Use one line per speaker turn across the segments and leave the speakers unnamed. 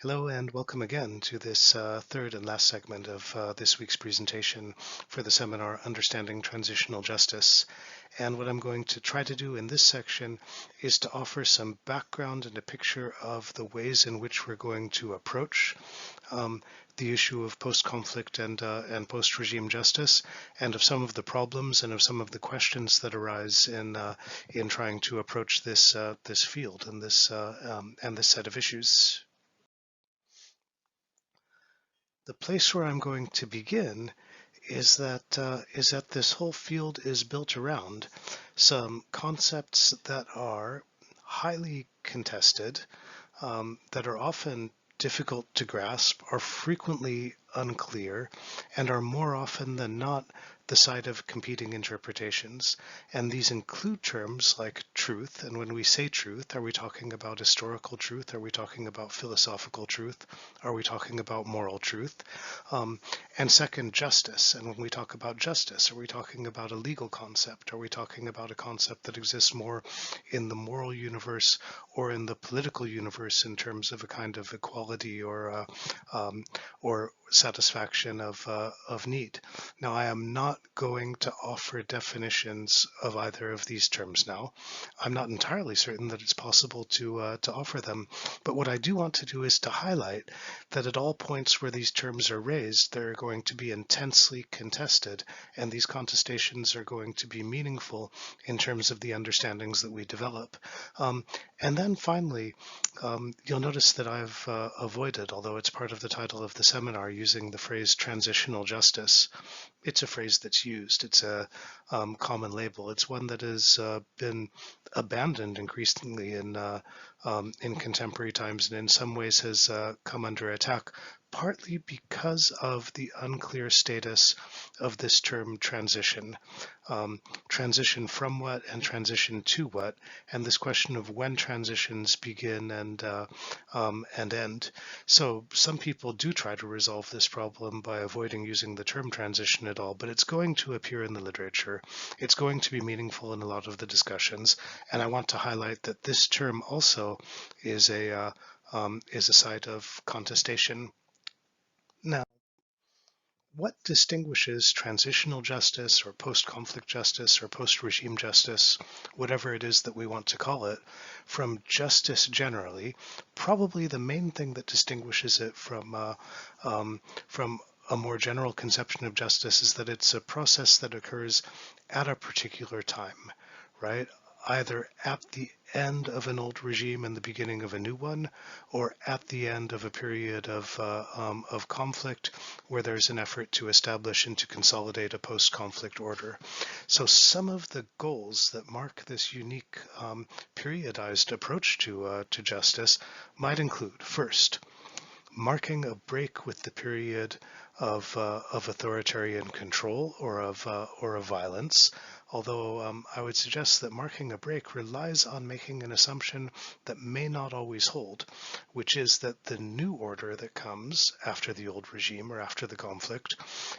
Hello and welcome again to this third and last segment of this week's presentation for the seminar Understanding Transitional Justice. And what I'm going to try to do in this section is to offer some background and a picture of the ways in which we're going to approach the issue of post-conflict and post-regime justice, and of some of the problems and of some of the questions that arise in trying to approach this field and this set of issues. The place where I'm going to begin is that this whole field is built around some concepts that are highly contested, that are often difficult to grasp, are frequently unclear, and are more often than not the site of competing interpretations. And these include terms like truth. And when we say truth, are we talking about historical truth? Are we talking about philosophical truth? Are we talking about moral truth? And second, justice. And when we talk about justice, are we talking about a legal concept? Are we talking about a concept that exists more in the moral universe or in the political universe in terms of a kind of equality or satisfaction of need? Now, I am not going to offer definitions of either of these terms now. I'm not entirely certain that it's possible to offer them, but what I do want to do is to highlight that at all points where these terms are raised, they're going to be intensely contested, and these contestations are going to be meaningful in terms of the understandings that we develop. And then finally, you'll notice that I've avoided, although it's part of the title of the seminar, using the phrase transitional justice. It's a phrase that's used. It's a common label. It's one that has been abandoned increasingly in contemporary times, and in some ways has come under attack, partly because of the unclear status of this term transition. Transition from what and transition to what, and this question of when transitions begin and end. So some people do try to resolve this problem by avoiding using the term transition at all, but it's going to appear in the literature. It's going to be meaningful in a lot of the discussions, and I want to highlight that this term also is a site of contestation. Now, what distinguishes transitional justice or post-conflict justice or post-regime justice, whatever it is that we want to call it, from justice generally? Probably the main thing that distinguishes it from a more general conception of justice is that it's a process that occurs at a particular time, right? Either at the end of an old regime and the beginning of a new one, or at the end of a period of conflict where there's an effort to establish and to consolidate a post-conflict order. So some of the goals that mark this unique periodized approach to justice might include, first, marking a break with the period of authoritarian control or of violence. Although I would suggest that marking a break relies on making an assumption that may not always hold, which is that the new order that comes after the old regime or after the conflict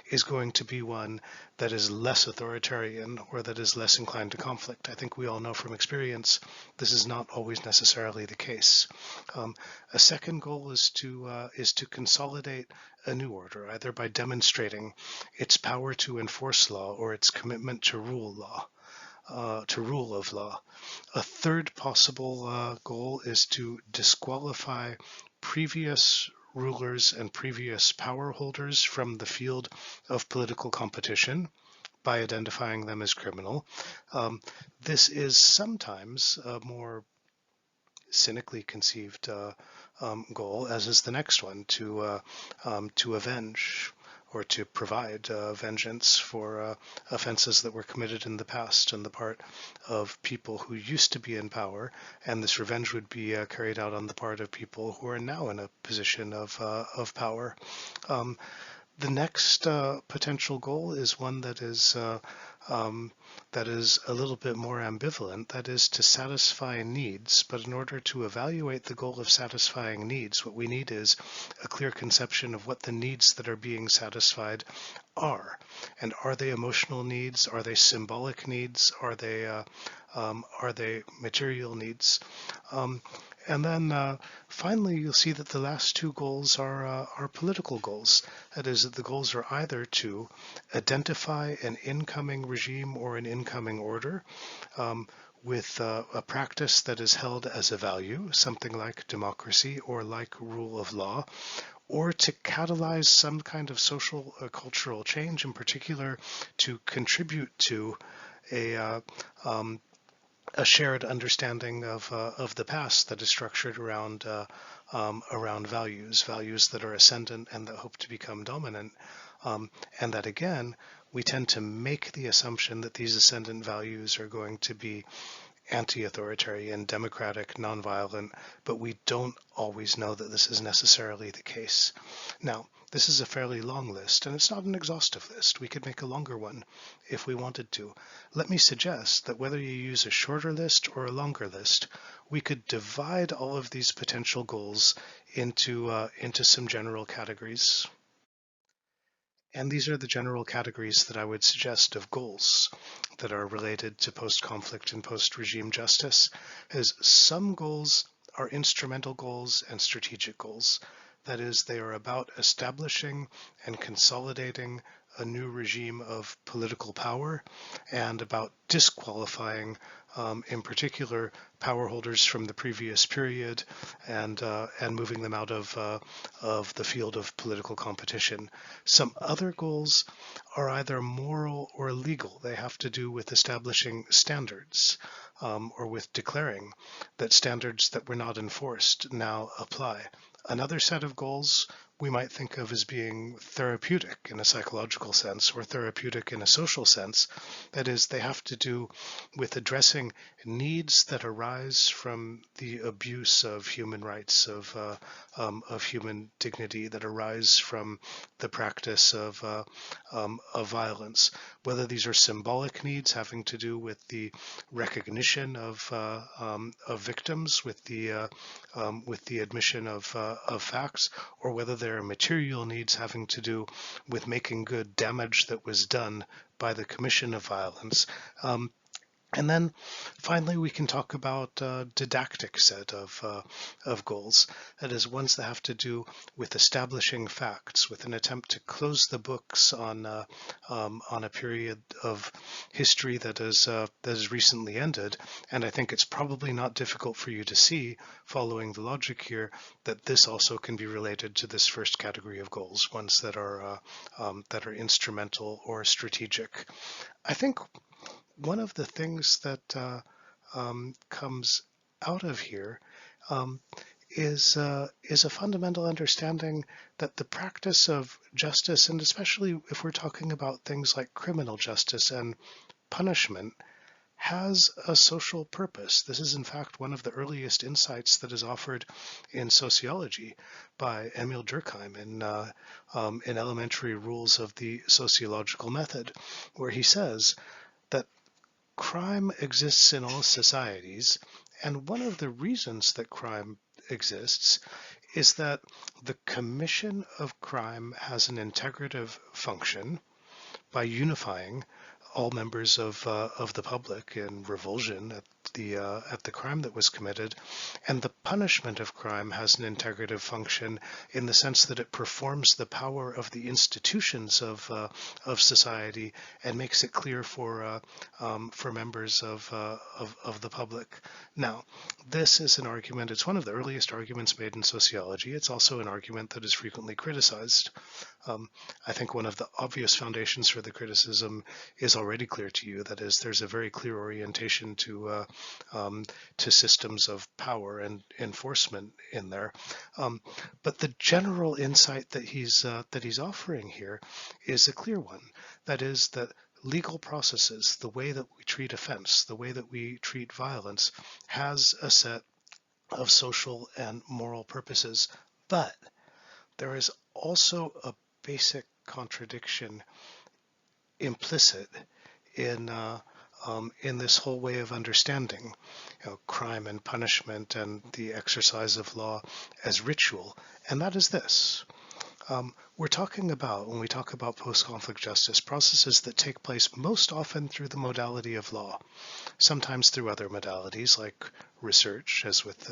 is going to be one that is less authoritarian or that is less inclined to conflict. I think we all know from experience this is not always necessarily the case. A second goal is to consolidate a new order, either by demonstrating its power to enforce law or its commitment to rule of law. A third possible goal is to disqualify previous rulers and previous power holders from the field of political competition by identifying them as criminal. This is sometimes a more cynically conceived goal, as is the next one, to avenge or to provide vengeance for offenses that were committed in the past on the part of people who used to be in power, and this revenge would be carried out on the part of people who are now in a position of power. The next potential goal is one that is a little bit more ambivalent, that is to satisfy needs. But in order to evaluate the goal of satisfying needs, what we need is a clear conception of what the needs that are being satisfied are. And are they emotional needs? Are they symbolic needs? Are they material needs? And then finally, you'll see that the last two goals are political goals. That is, that the goals are either to identify an incoming regime or an incoming order um, with a practice that is held as a value, something like democracy or like rule of law, or to catalyze some kind of social or cultural change, in particular to contribute to a a shared understanding of the past that is structured around values that are ascendant and that hope to become dominant, and that again we tend to make the assumption that these ascendant values are going to be anti-authoritarian, democratic, nonviolent, but we don't always know that this is necessarily the case. Now, this is a fairly long list, and it's not an exhaustive list. We could make a longer one if we wanted to. Let me suggest that whether you use a shorter list or a longer list, we could divide all of these potential goals into some general categories. And these are the general categories that I would suggest of goals that are related to post-conflict and post-regime justice, as some goals are instrumental goals and strategic goals. That is, they are about establishing and consolidating a new regime of political power and about disqualifying, in particular, power holders from the previous period and moving them out of the field of political competition. Some other goals are either moral or legal. They have to do with establishing standards or with declaring that standards that were not enforced now apply. Another set of goals we might think of as being therapeutic in a psychological sense or therapeutic in a social sense. That is, they have to do with addressing needs that arise from the abuse of human rights, of human dignity, that arise from the practice of violence. Whether these are symbolic needs having to do with the recognition of victims, with the admission of facts, or whether there are material needs having to do with making good damage that was done by the commission of violence. And then finally, we can talk about a didactic set of goals. That is, ones that have to do with establishing facts, with an attempt to close the books on a period of history that has recently ended. And I think it's probably not difficult for you to see, following the logic here, that this also can be related to this first category of goals, ones that are instrumental or strategic. I think one of the things that comes out of here um, is a fundamental understanding that the practice of justice, and especially if we're talking about things like criminal justice and punishment, has a social purpose. This is, in fact, one of the earliest insights that is offered in sociology by Emil Durkheim in Elementary Rules of the Sociological Method, where he says that crime exists in all societies, and one of the reasons that crime exists is that the commission of crime has an integrative function by unifying all members of the public in revulsion at the crime that was committed, and the punishment of crime has an integrative function in the sense that it performs the power of the institutions of society and makes it clear for members of the public. Now, this is an argument. It's one of the earliest arguments made in sociology. It's also an argument that is frequently criticized. I think one of the obvious foundations for the criticism is already clear to you. That is, there's a very clear orientation to systems of power and enforcement in there. But the general insight that he's offering here is a clear one. That is that legal processes, the way that we treat offense, the way that we treat violence, has a set of social and moral purposes. But there is also a basic contradiction implicit in this whole way of understanding, crime and punishment and the exercise of law as ritual, and that is this. We're talking about, when we talk about post-conflict justice, processes that take place most often through the modality of law, sometimes through other modalities like research, as with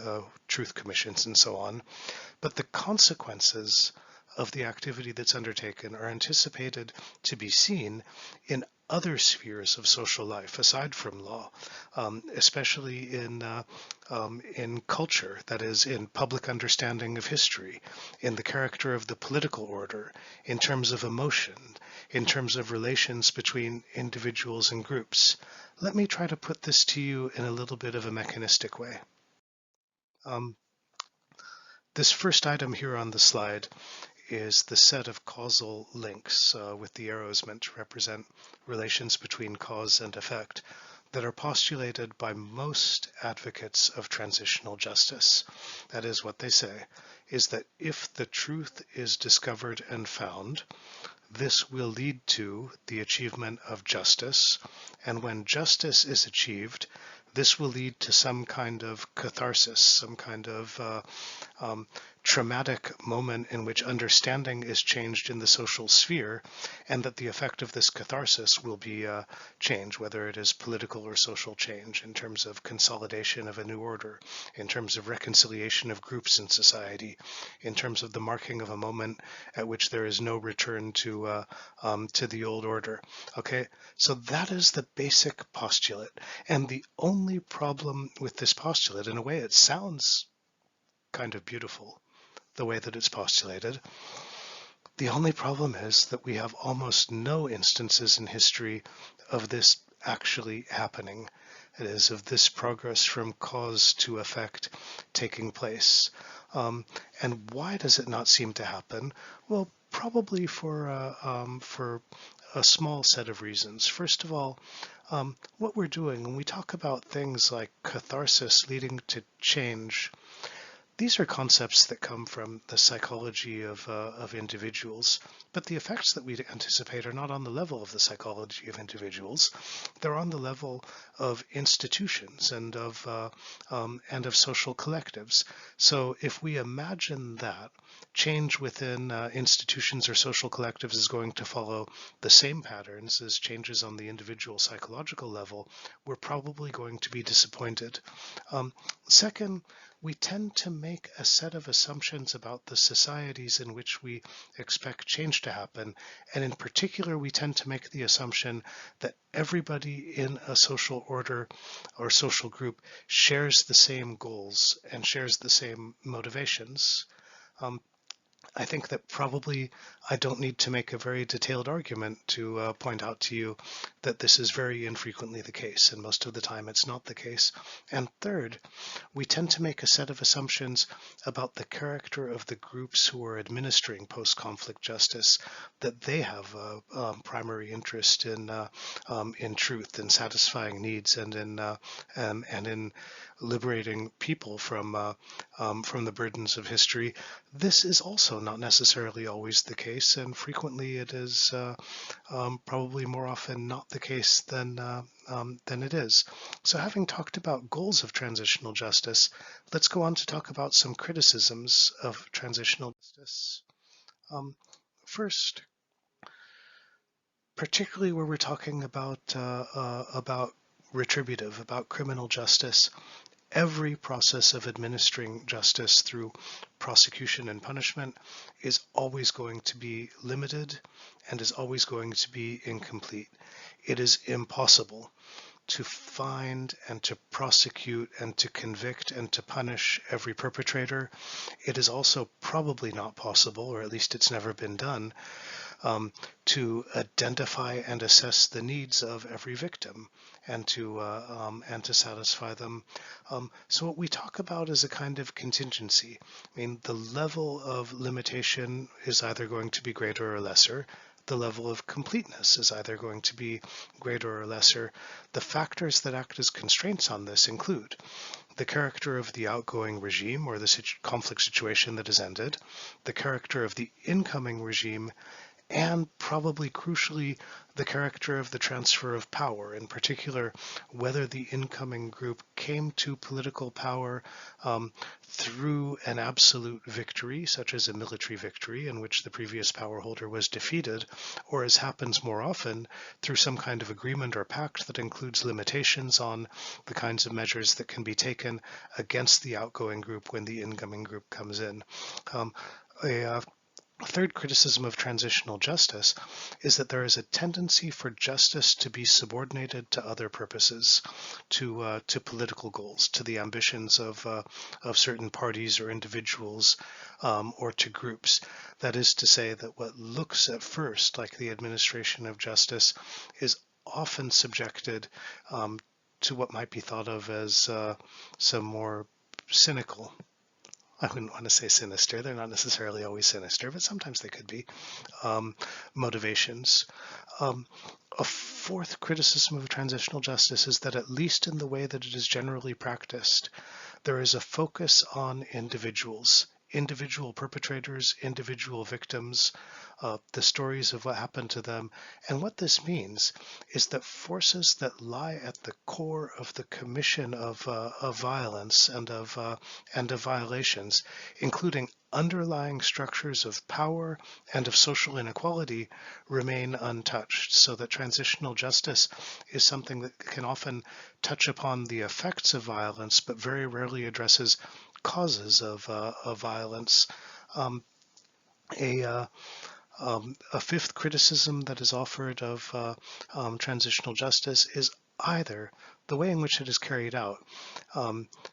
truth commissions and so on. But the consequences of the activity that's undertaken are anticipated to be seen in other spheres of social life aside from law, especially in culture, that is, in public understanding of history, in the character of the political order, in terms of emotion, in terms of relations between individuals and groups. Let me try to put this to you in a little bit of a mechanistic way. Um, this first item here on the slide is the set of causal links with the arrows meant to represent relations between cause and effect that are postulated by most advocates of transitional justice. That is, what they say is that if the truth is discovered and found, this will lead to the achievement of justice, and when justice is achieved, this will lead to some kind of catharsis, some kind of traumatic moment in which understanding is changed in the social sphere, and that the effect of this catharsis will be change, whether it is political or social change, in terms of consolidation of a new order, in terms of reconciliation of groups in society, in terms of the marking of a moment at which there is no return to the old order. Okay, so that is the basic postulate, and the only problem with this postulate, in a way, it sounds kind of beautiful, the way that it's postulated. The only problem is that we have almost no instances in history of this actually happening. It is, of this progress from cause to effect taking place. And why does it not seem to happen? Well, probably for a small set of reasons. First of all, what we're doing when we talk about things like catharsis leading to change, these are concepts that come from the psychology of individuals, but the effects that we anticipate are not on the level of the psychology of individuals. They're on the level of institutions and of social collectives. So if we imagine that change within institutions or social collectives is going to follow the same patterns as changes on the individual psychological level, we're probably going to be disappointed. Second, we tend to make a set of assumptions about the societies in which we expect change to happen. And in particular, we tend to make the assumption that everybody in a social order or social group shares the same goals and shares the same motivations. I think that probably I don't need to make a very detailed argument to point out to you that this is very infrequently the case, and most of the time it's not the case. And third, we tend to make a set of assumptions about the character of the groups who are administering post-conflict justice, that they have a primary interest in truth, in satisfying needs, and in liberating people from the burdens of history. This is also not necessarily always the case, and frequently it is probably more often not the case than it is. So having talked about goals of transitional justice, let's go on to talk about some criticisms of transitional justice. First, particularly where we're talking about retributive, about criminal justice, every process of administering justice through prosecution and punishment is always going to be limited and is always going to be incomplete. It is impossible to find and to prosecute and to convict and to punish every perpetrator. It is also probably not possible, or at least it's never been done, to identify and assess the needs of every victim and to satisfy them. So what we talk about is a kind of contingency. I mean, the level of limitation is either going to be greater or lesser. The level of completeness is either going to be greater or lesser. The factors that act as constraints on this include the character of the outgoing regime or the conflict situation that has ended, the character of the incoming regime, and probably crucially, the character of the transfer of power, in particular, whether the incoming group came to political power through an absolute victory, such as a military victory in which the previous power holder was defeated, or as happens more often, through some kind of agreement or pact that includes limitations on the kinds of measures that can be taken against the outgoing group when the incoming group comes in. A third criticism of transitional justice is that there is a tendency for justice to be subordinated to other purposes, to political goals, to the ambitions of certain parties or individuals, or to groups. That is to say that what looks at first like the administration of justice is often subjected to what might be thought of as some more cynical, I wouldn't want to say sinister, they're not necessarily always sinister, but sometimes they could be, motivations. A fourth criticism of transitional justice is that, at least in the way that it is generally practiced, there is a focus on individuals, individual perpetrators, individual victims, the stories of what happened to them. And what this means is that forces that lie at the core of the commission of violence and of violations, including underlying structures of power and of social inequality, remain untouched, so that transitional justice is something that can often touch upon the effects of violence, but very rarely addresses causes of violence. A fifth criticism that is offered of transitional justice is either the way in which it is carried out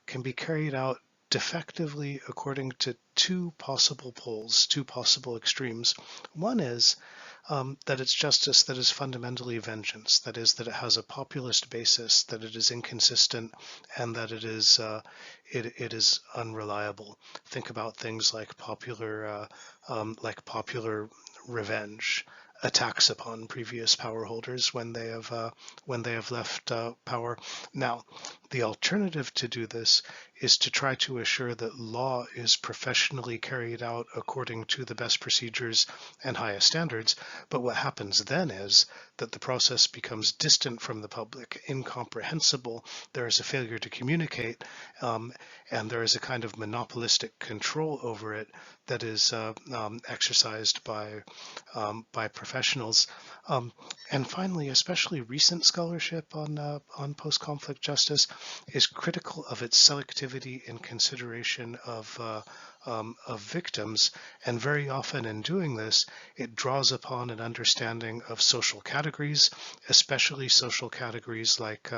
can be carried out defectively according to two possible poles, two possible extremes. One is that it's justice that is fundamentally vengeance, that is, that it has a populist basis, that it is inconsistent, and that it is unreliable. Think about things like popular revenge, attacks upon previous power holders when they have left power. Now, the alternative to do this is to try to assure that law is professionally carried out according to the best procedures and highest standards. But what happens then is that the process becomes distant from the public, incomprehensible. There is a failure to communicate, and there is a kind of monopolistic control over it that is exercised by professionals. And finally, especially recent scholarship on post-conflict justice is critical of its selectivity in consideration of victims, and very often in doing this, it draws upon an understanding of social categories, especially social categories like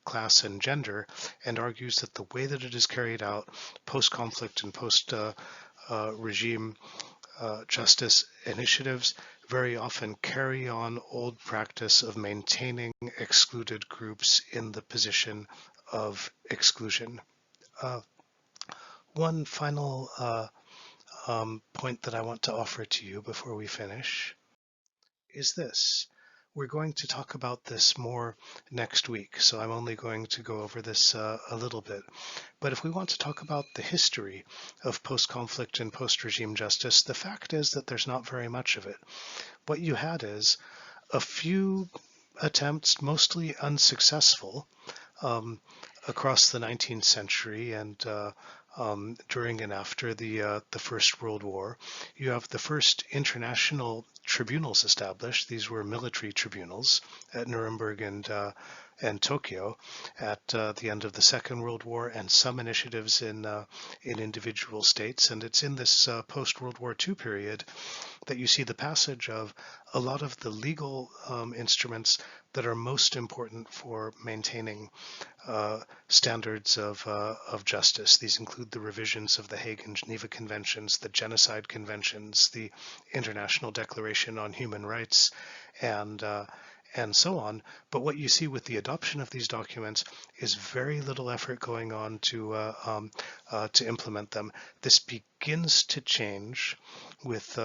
class and gender, and argues that the way that it is carried out, post-conflict and post-regime justice initiatives very often carry on old practice of maintaining excluded groups in the position of exclusion. One final point that I want to offer to you before we finish is this. We're going to talk about this more next week, so I'm only going to go over this a little bit. But if we want to talk about the history of post-conflict and post-regime justice, the fact is that there's not very much of it. What you had is a few attempts, mostly unsuccessful, across the 19th century and during and after the First World War. You have the first international tribunals established. These were military tribunals at Nuremberg and Tokyo at the end of the Second World War, and some initiatives in individual states. And it's in this post-World War II period that you see the passage of a lot of the legal instruments that are most important for maintaining standards of justice. These include the revisions of the Hague and Geneva Conventions, the Genocide Conventions, the International Declaration on Human Rights, and so on. But what you see with the adoption of these documents is very little effort going on to implement them. This begins to change with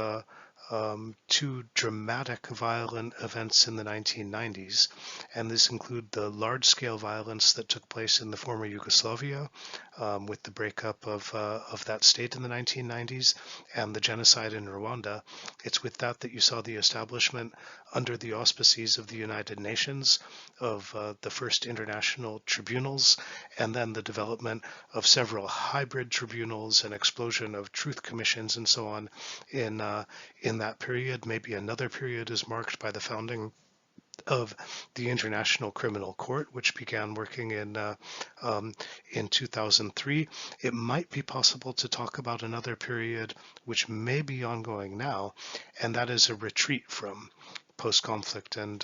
two dramatic violent events in the 1990s, and this include the large-scale violence that took place in the former Yugoslavia with the breakup of that state in the 1990s and the genocide in Rwanda. It's with that that you saw the establishment under the auspices of the United Nations of the first international tribunals, and then the development of several hybrid tribunals and explosion of truth commissions and so on in that period. Maybe another period is marked by the founding of the International Criminal Court, which began working in 2003. It might be possible to talk about another period which may be ongoing now, and that is a retreat from post-conflict and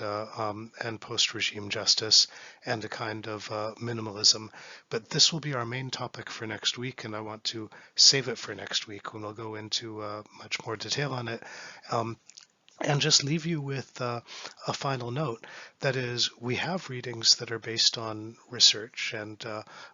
post-regime justice and a kind of minimalism. But this will be our main topic for next week, and I want to save it for next week when we'll go into much more detail on it. And just leave you with a final note. That is, we have readings that are based on research and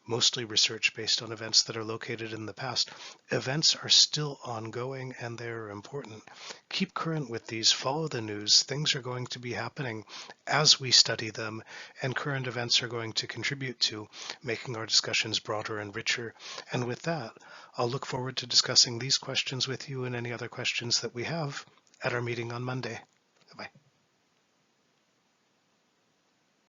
mostly research based on events that are located in the past. Events are still ongoing and they're important. Keep current with these, follow the news. Things are going to be happening as we study them, and current events are going to contribute to making our discussions broader and richer. And with that, I'll look forward to discussing these questions with you and any other questions that we have at our meeting on Monday.